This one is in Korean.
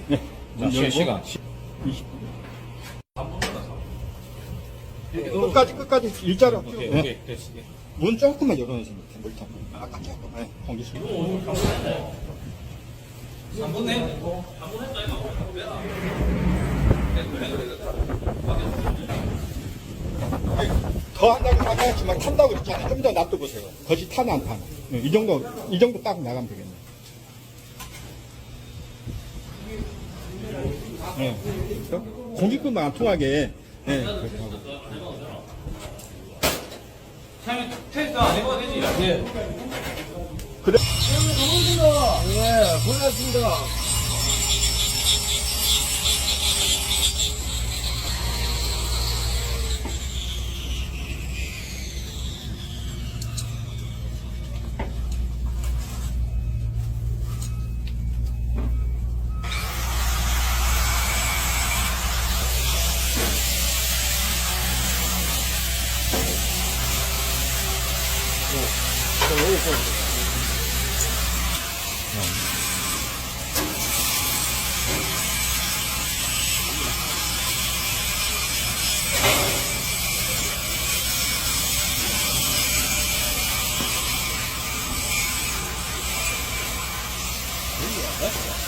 네. 자, 시간 20분. 끝까지 일자로. 오케이, 네. 오케이, 됐어. 문 조금만 열어놓으시면 돼요. 물통. 아까 조금. 네. 공기수. 3분 내? 더 한다고 생각하지만 탄다고 그랬잖아요. 좀 더 놔둬보세요. 거시 타나 안 타나. 네, 이 정도 딱 나가면 되겠네. 네. 공기끈만 안 통하게. 네. 그렇게 하고. 사장님, 테스트 안 해봐도 되지? 예. 그래. 고맙습니다. 네, 고맙습니다. 됐어.